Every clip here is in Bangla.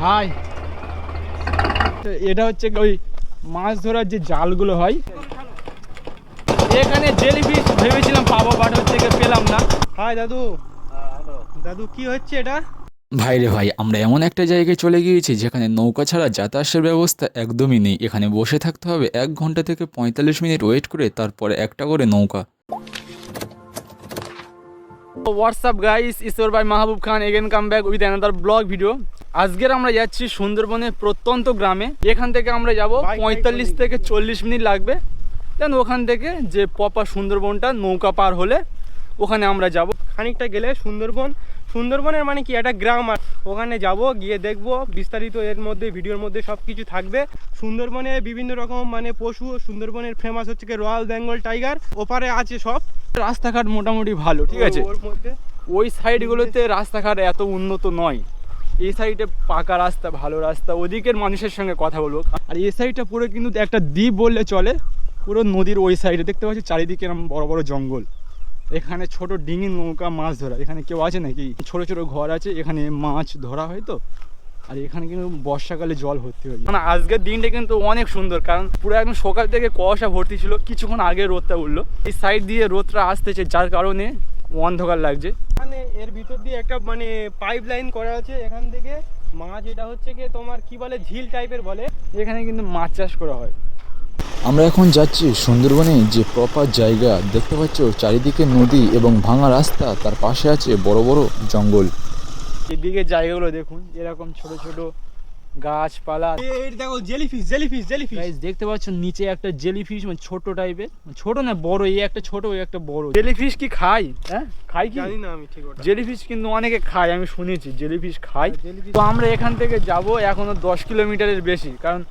হাই, এটা হচ্ছে ওই মাছ ধরার যে জালগুলো হয়, এখানে জেলিফিশ ভেবেছিলাম পাবো, বাট হচ্ছে পেলাম না। হাই দাদু। দাদু কি হচ্ছে এটা? ভাই রে ভাই, আমরা এমন একটা জায়গায় চলে গিয়েছি যেখানে নৌকা ছাড়া যাতায়াতের ব্যবস্থা একদমই নেই। এখানে বসে থাকতে হবে 1 ঘন্টা থেকে 45 মিনিট ওয়েট করে, তারপরে একটা করে নৌকা। হোয়াটসঅ্যাপ গাইস, ঈশ্বর ভাই Mahbub Khan again come back with another blog video. আজকের আমরা যাচ্ছি সুন্দরবনের প্রত্যন্ত গ্রামে। এখান থেকে আমরা যাব 45 থেকে 40 মিনিট লাগবে। দেন ওখান থেকে যে প্রপার সুন্দরবনটা নৌকা পার হলে ওখানে আমরা যাব। খানিকটা গেলে সুন্দরবনের মানে কি একটা গ্রাম, ওখানে যাব, গিয়ে দেখব বিস্তারিত। এর মধ্যে ভিডিওর মধ্যে সব কিছু থাকবে। সুন্দরবনে বিভিন্ন রকম মানে পশু, সুন্দরবনের ফেমাস হচ্ছে কি রয়্যাল বেঙ্গল টাইগার, ওপারে আছে সব। রাস্তাঘাট মোটামুটি ভালো, ঠিক আছে। ওর মধ্যে ওই সাইডগুলোতে রাস্তাঘাট এত উন্নত নয়, এই সাইডে পাকা রাস্তা, ভালো রাস্তা। ওদিকের মানুষের সঙ্গে কথা বলবো। আর এই সাইডটা পুরো কিন্তু একটা দ্বীপ বললে চলে। পুরো নদীর ওই সাইডে দেখতে পাচ্ছি চারিদিকে এরকম বড় বড় জঙ্গল। এখানে ছোট ডিঙি নৌকা মাছ ধরা, এখানে কেউ আছে নাকি? ছোট ছোট ঘর আছে, এখানে মাছ ধরা হয় তো। আর এখানে কিন্তু বর্ষাকালে জল ভর্তি হয়ে যায়। মানে আজকের দিনটা কিন্তু অনেক সুন্দর, কারণ পুরো একদম সকাল থেকে কুয়াশা ভর্তি ছিল, কিছুক্ষণ আগে রোদটা উঠলো। এই সাইড দিয়ে রোদটা আসতেছে, যার কারণে অন্ধকার লাগছে। মানে এর ভিতর দিয়ে একটা মানে পাইপ লাইন করা আছে, এখান থেকে মাছ, এটা হচ্ছে কি তোমার কি বলে ঝিল টাইপের বলে, এখানে কিন্তু মাছ চাষ করা হয়। আমরা এখন যাচ্ছি সুন্দরবনে যে প্রপার জায়গা, দেখতে পাচ্ছ চারিদিকে নদী এবং ভাঙা রাস্তা, তার পাশে আছে বড় বড় জঙ্গল। এদিকে জায়গাগুলো দেখুন, এরকম ছোট ছোট গাছপালা। এই দেখো জেলিফিশ। গাইস দেখতে পাচ্ছ নিচে একটা জেলিফিশ, মানে ছোট টাইপের, ছোট না বড়, এই একটা ছোট ওই একটা বড়। জেলিফিশ কি খায়? হ্যাঁ খায় কি জানি না আমি ঠিক ওটা। জেলিফিশ কিন্তু অনেকে খায়, আমি শুনেছি জেলিফিশ খায়। তো আমরা এখান থেকে যাব এখনো 10 কিলোমিটারের বেশি, কারণ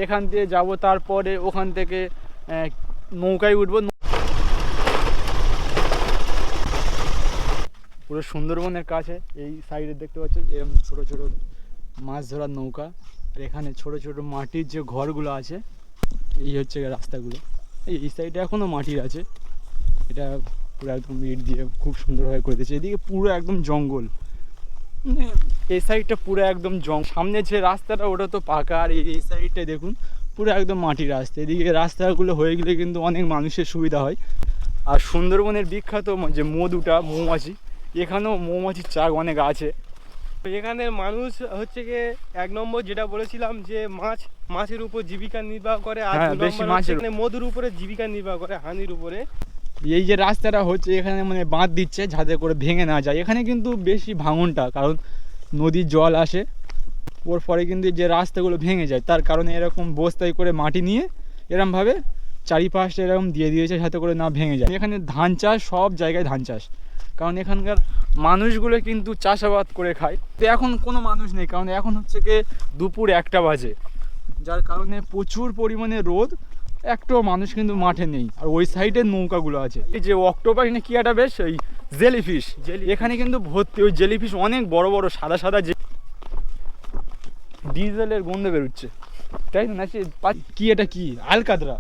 এখান থেকে যাব, তারপরে ওখান থেকে নৌকায় উঠবো। পুরো সুন্দরবনের কাছে এই সাইডে দেখতে পাচ্ছ এরকম ছোট ছোট মাছ ধরার নৌকা। আর এখানে ছোট ছোট মাটির যে ঘরগুলো আছে, এই হচ্ছে রাস্তাগুলো। এই সাইডে এখনও মাটির আছে, এটা পুরো একদম ইট দিয়ে খুব সুন্দরভাবে করে দিয়েছে। এদিকে পুরো একদম জঙ্গল, এই সাইডটা পুরো একদম সামনে যে রাস্তাটা ওটা তো পাকা, আর এই সাইডটা দেখুন পুরো একদম মাটির রাস্তা। এদিকে রাস্তাগুলো হয়ে গেলে কিন্তু অনেক মানুষের সুবিধা হয়। আর সুন্দরবনের বিখ্যাত যে মধুটা, মৌমাছি, এখানেও মৌমাছির চাক অনেক আছে। এখানে মানুষ হচ্ছে কি এক নম্বর যেটা বলেছিলাম যে মাছের উপর জীবিকা নির্বাহ করে, আর হ্যাঁ, 2 বেশি নম্বর মাছের হচ্ছে মধুর উপরে জীবিকা নির্বাহ করে, হানির উপরে। এই যে রাস্তাটা হচ্ছে এখানে মানে বাঁধ দিচ্ছে যাতে করে ভেঙে না যায়। এখানে কিন্তু বেশি ভাঙনটা, কারণ নদীর জল আসে, ওর পরে কিন্তু যে রাস্তাগুলো ভেঙে যায়, তার কারণে এরকম বস্তায় করে মাটি নিয়ে এরমভাবে চারিপাশটা এরকম দিয়ে দিয়েছে যাতে করে না ভেঙে যায়। এখানে ধান চাষ, সব জায়গায় ধান চাষ, কারণ এখানকার মানুষগুলো কিন্তু চাষাবাদ করে খায়। তো এখন কোনো মানুষ নেই, কারণ এখন হচ্ছে কি দুপুর 1টা বাজে, যার কারণে প্রচুর পরিমাণে রোদ, একটাও মানুষ কিন্তু মাঠে নেই। আর ওই সাইডে নৌকাগুলো আছে, এই যে অক্টোপাস না কি একটা বেশ, ওই জেলিফিশ এখানে কিন্তু ভর্তি। ওই জেলিফিশ অনেক বড় বড় সাদা সাদা, যে ডিজেলের গন্ধ বেরোচ্ছে, তাই না? কি এটা কি আলকাদরা,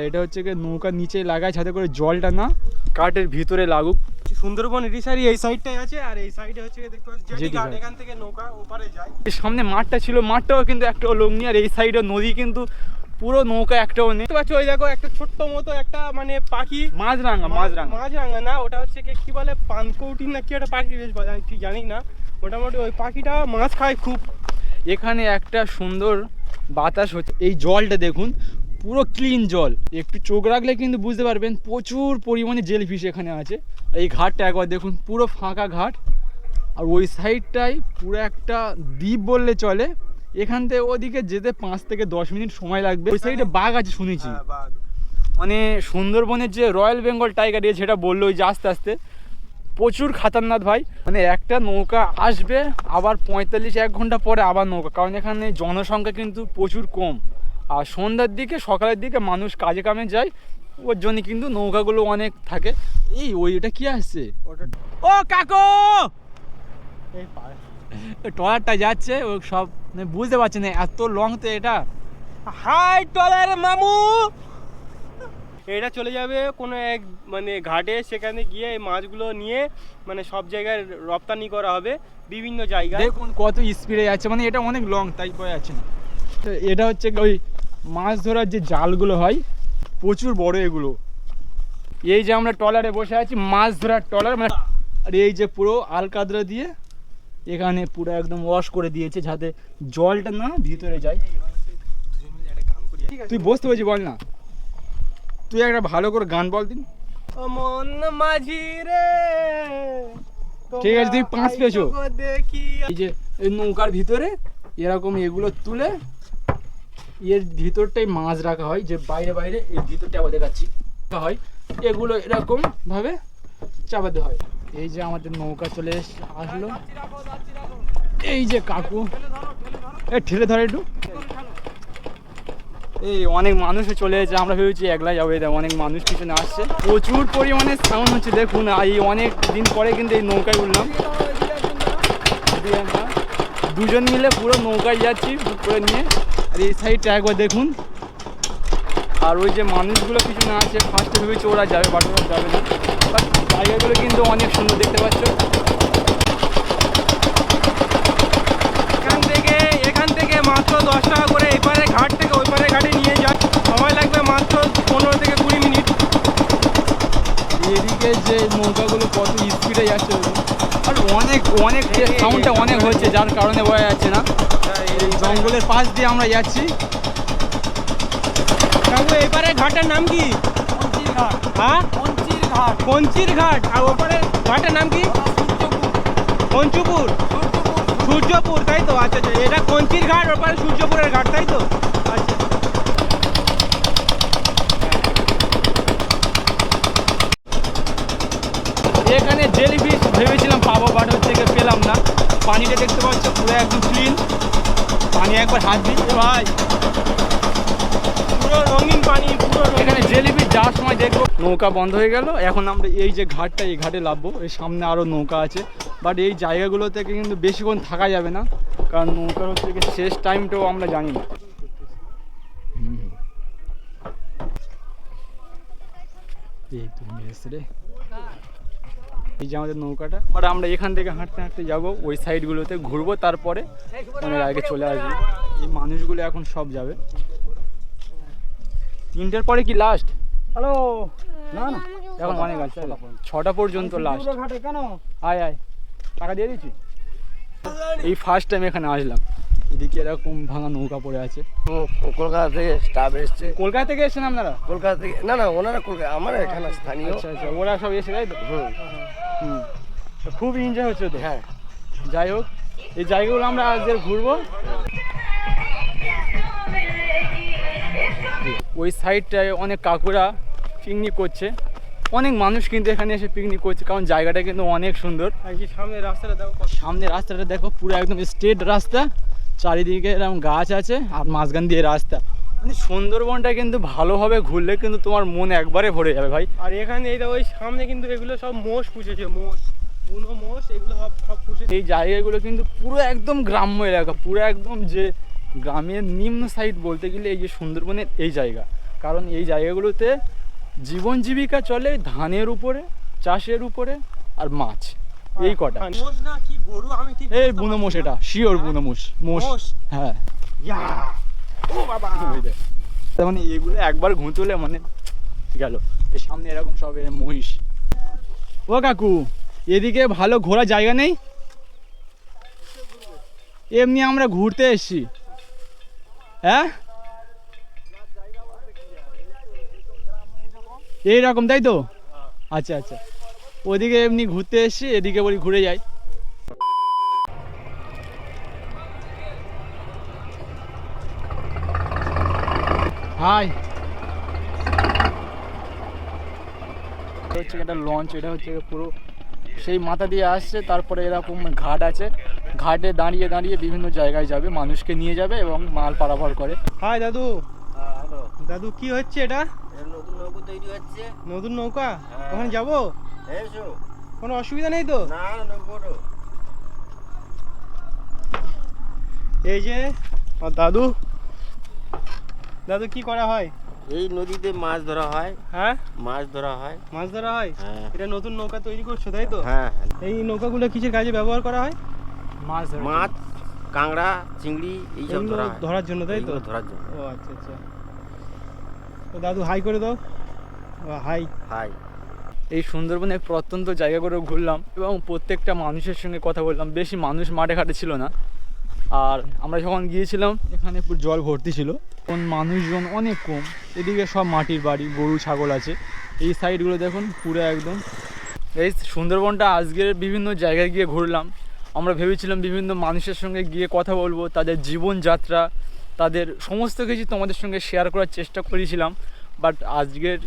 এটা হচ্ছে কি নৌকার নিচে লাগায় যাতে করে জলটা না কাঠের ভিতরে লাগুক। সুন্দরবন রিসারি এই সাইডটাই আছে, আর এই সাইডে হচ্ছে দেখতে পাচ্ছি জেটিঘাট, এখান থেকে নৌকা ওপারে যায়। সামনে মাঠটা ছিল, মাঠটাও কিন্তু একটাও লোক নেই। আর এই সাইডে নদী, কিন্তু পুরো নৌকা একটাও নেই। দেখতে পাচ্ছ ওই দেখো একটা ছোট্ট মতো একটা মানে পাখি, মাছরাঙা না, ওটা হচ্ছে কি বলে পানকৌটি না কি একটা পাখি, বেশ ঠিক জানি না। মোটামুটি ওই পাখিটা মাছ খায় খুব। এখানে একটা সুন্দর বাতাস হচ্ছে। এই জলটা দেখুন পুরো ক্লিন জল, একটু চোখ রাখলে কিন্তু বুঝতে পারবেন প্রচুর পরিমাণে জেলিফিশ এখানে আছে। এই ঘাটটা একবার দেখুন, পুরো ফাঁকা ঘাট। আর ওই সাইডটাই পুরো একটা দ্বীপ বললে চলে। এখান থেকে ওদিকে যেতে 5 থেকে 10 মিনিট সময় লাগবে। ওই সাইডে বাঘ আছে শুনেছি, মানে সুন্দরবনের যে রয়্যাল বেঙ্গল টাইগার, যেটা বললো ওই যে আস্তে আস্তে প্রচুর খাতারনাক ভাই। মানে একটা নৌকা আসবে, আবার 45-1 ঘন্টা পরে আবার নৌকা, কারণ এখানে জনসংখ্যা কিন্তু প্রচুর কম। আর সন্ধ্যার দিকে, সকালের দিকে মানুষ কাজে কামে যায়, ওর জন্য কিন্তু নৌকাগুলো অনেক থাকে। এই ওইটা কি আসছে, ও কাকু, এই ট্রলারটা যাচ্ছে, ও সব বুঝতে পারছি না, এত লং তো এটা। হাই ট্রলার মামু। এটা চলে যাবে কোনো এক মানে ঘাটে, সেখানে গিয়ে এই মাছগুলো নিয়ে মানে সব জায়গায় রপ্তানি করা হবে বিভিন্ন জায়গায়। দেখুন কত স্পিডে যাচ্ছে, মানে এটা অনেক লং তাই বয়ে যাচ্ছে না। তো এটা হচ্ছে ওই মাছ ধরার যে জালগুলো হয়, প্রচুর বড় এগুলো। এই যে আমরা ট্রলারে বসে আছি, মাছ ধরার ট্রলার, মানে আর এই যে পুরো আলকাদরা দিয়ে এখানে পুরো একদম ওয়াশ করে দিয়েছে যাতে জলটা না ভিতরে যায়। তুই বসতে বলছি বল না, তুই একটা ভালো করে গান বল দিন। ও মন মাঝি রে, ঠিক আছে, তুই 5 পেয়েছো। দেখি এই যে এই নৌকার ভিতরে এরকম এগুলো তুলে এর ভিতরটাই মাছ রাখা হয়, যে বাইরে বাইরে এর ভিতরটা আবার দেখাচ্ছি হয়, এগুলো এরকম ভাবে চাপাতে হয়। এই যে আমাদের নৌকা চলে আসলো, এই যে কাকু এ ঠেলে ধরে একটু। এই অনেক মানুষও চলে এসেছে, আমরা ভেবেছি একলা যাবো, এটা অনেক মানুষ পিছনে আসছে, প্রচুর পরিমাণে সাউন্ড হচ্ছে দেখুন। এই অনেক দিন পরে কিন্তু এই নৌকায় উঠলাম, দুজন মিলে পুরো নৌকায় যাচ্ছি বুক করে নিয়ে। আর এই সাইডটা একবার দেখুন, আর ওই যে মানুষগুলো পিছনে আছে ফার্স্টে ভেবেছি ওরা যাবে, বাট ওরা যাবে না। বাট জায়গাগুলো কিন্তু অনেক সুন্দর দেখতে পাচ্ছ। এখান থেকে মাত্র 10 টাকা করে এপারে ঘাট থেকে ওই পারে ঘাটে নিয়ে যায়, সময় লাগবে মাত্র 15 থেকে 20 মিনিট। এদিকে যে নৌকাগুলো কত স্পিডে যাচ্ছে, আর অনেক অনেক সাউন্ডটা অনেক হচ্ছে, যার কারণে বোঝা যাচ্ছে না। এই জঙ্গলের পাশ দিয়ে আমরা যাচ্ছি। কাকু এপারে ঘাটের নাম কি? হ্যাঁ, কঞ্চির ঘাট। আর ওপারে ঘাটের নাম কি? পঞ্চপুর, সূর্যপুর, তাই তো? আচ্ছা আচ্ছা, এটা কঞ্চির ঘাট, ওপারে সূর্যপুরের ঘাট, তাই তো? আচ্ছা, এখানে জেলিফিশ ভেবেছিলাম পাবো, বাট হচ্ছে পেলাম না। পানিটা দেখতে পাচ্ছ পুরো একদম ক্লিন, পানি একবার হাত দিই ভাই, পুরো রঙিন পানি, পুরো এখানে জেলিফিশ যাওয়ার সময় দেখবো। নৌকা বন্ধ হয়ে গেল, এখন আমরা এই যে ঘাটটা, এই ঘাটে নামবো। এই সামনে আরও নৌকা আছে, বাট এই জায়গাগুলো থেকে কিন্তু বেশিক্ষণ থাকা যাবে না, কারণ নৌকার হচ্ছে শেষ টাইমটাও আমরা জানি না। এই যে আমাদের নৌকাটা, বাট আমরা এখান থেকে হাঁটতে হাঁটতে যাবো, ওই সাইডগুলোতে ঘুরবো, তারপরে অনেক আগে চলে আসবো। এই মানুষগুলো এখন সব যাবে। 3টার পরে কি লাস্ট? হ্যালো, না না এখন অনেক আছে, 6টা পর্যন্ত লাস্ট। আয় আয়, টাকা দিয়ে দিচ্ছি। এই ফার্স্ট টাইম এখানে আসলাম, এদিকে এরকম ভাঙা নৌকা পড়ে আছে। কলকাতা থেকে স্টাফ এসছে। কলকাতা থেকে এসেছেন আপনারা? কলকাতা থেকে না, ওনারা কলকাতা, আমার এখানে স্থানীয়। আচ্ছা আচ্ছা, ওরা সব এসে তাই তো? হুম, তো খুব এনজয় হচ্ছে তো। হ্যাঁ, যাই হোক, এই জায়গাগুলো আমরা আজকে ঘুরবো। ওই সাইডটায় অনেক কাকুরা পিকনিক করছে, অনেক মানুষ কিন্তু এখানে এসে পিকনিক করছে, কারণ জায়গাটা কিন্তু অনেক সুন্দর। আর কি সামনে রাস্তাটা দেখো, সামনে রাস্তাটা দেখো, পুরো একদম স্ট্রেট রাস্তা, চারিদিকে এরকম গাছ আছে, আর মাঝখান দিয়ে রাস্তা। মানে সুন্দরবনটা কিন্তু ভালোভাবে ঘুরলে কিন্তু তোমার মন একবারে ভরে যাবে ভাই। আর এখানে এই ওই সামনে কিন্তু এগুলো সব মোষ পুষেছে, মোষ, বুনো মোষ, এগুলো সব পুষেছে। এই জায়গাগুলো কিন্তু পুরো একদম গ্রাম্য এলাকা, পুরো একদম যে গ্রামের নিম্ন সাইড বলতে গেলে এই যে সুন্দরবনের এই জায়গা, কারণ এই জায়গাগুলোতে জীবন জীবিকা চলে ধানের উপরে, চাষের উপরে, আর মাছ, এই কটা। মোষ না কি গরু, আমি ঠিক এই বুনো মোষ, এটা শিওর বুনো মোষ। মোষ, হ্যাঁ, ও বাবা, মানে এগুলো একবার ঘুঁতলে মানে গেল। এই সামনে এরকম সব মহিষ। ও কাকু, এদিকে ভালো ঘোরার জায়গা নেই? এমনি আমরা ঘুরতে এসেছি। হ্যাঁ, এইরকম তাই তো? আচ্ছা আচ্ছা, ওদিকে এমনি ঘুরতে এসেছি, এদিকে বলি ঘুরে যাই। হাই, হচ্ছে একটা লঞ্চ, এটা হচ্ছে পুরো সেই মাথা দিয়ে আসছে, তারপরে এরকম ঘাট আছে, ঘাটে দাঁড়িয়ে দাঁড়িয়ে বিভিন্ন জায়গায় যাবে, মানুষকে নিয়ে যাবে এবং মাল পারাপার করে। হাই দাদু। হ্যালো, দাদু কি হচ্ছে এটা? নতুন নৌকো তৈরি হচ্ছে। নতুন নৌকা, ওখানে যাবো? এসো। কোনো অসুবিধা নেই তো? না, নৌকো। এই যে দাদু, দাদু কি করা হয়? এই নদীতে মাছ ধরা হয়, হ্যাঁ মাছ ধরা হয়। মাছ ধরা হয়। হ্যাঁ এটা নতুন নৌকা তৈরি করছো তাই তো? হ্যাঁ হ্যাঁ। এই নৌকাগুলো কিসের কাজে ব্যবহার করা হয়? মাছ ধরা মাছ, কাঁকড়া, চিংড়ি এইসব এগুলো ধরা হয়। ধরার জন্য তাই তো? এইগুলো ধরার জন্য। ও আচ্ছা আচ্ছা। তো দাদু হাই করে দাও। হাই। হাই। এই সুন্দরবনে প্রত্যন্ত জায়গা করে ঘুরলাম এবং প্রত্যেকটা মানুষের সঙ্গে কথা বললাম। বেশি মানুষ মাঠে ঘাটে ছিল না। আর আমরা যখন গিয়েছিলাম এখানে পুরো জল ভর্তি ছিল, কোন মানুষজন অনেক কম। এদিকে সব মাটির বাড়ি, গরু ছাগল আছে। এই সাইডগুলো দেখুন পুরো একদম। এই সুন্দরবনটা আজকের বিভিন্ন জায়গায় গিয়ে ঘুরলাম। আমরা ভেবেছিলাম বিভিন্ন মানুষের সঙ্গে গিয়ে কথা বলবো, তাদের জীবনযাত্রা, তাদের সমস্ত কিছু তোমাদের সঙ্গে শেয়ার করার চেষ্টা করেছিলাম। বাট আজকের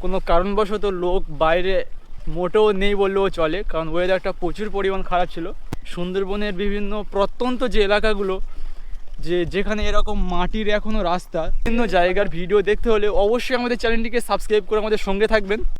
কোনো কারণবশত লোক বাইরে মোটেও নেই বললেও চলে, কারণ ওয়েদারটা প্রচুর পরিমাণ খারাপ ছিল। সুন্দরবনের বিভিন্ন প্রত্যন্ত যে এলাকাগুলো, যেখানে এরকম মাটির এখনও রাস্তা, বিভিন্ন জায়গার ভিডিও দেখতে হলে অবশ্যই আমাদের চ্যানেলটিকে সাবস্ক্রাইব করে আমাদের সঙ্গে থাকবেন।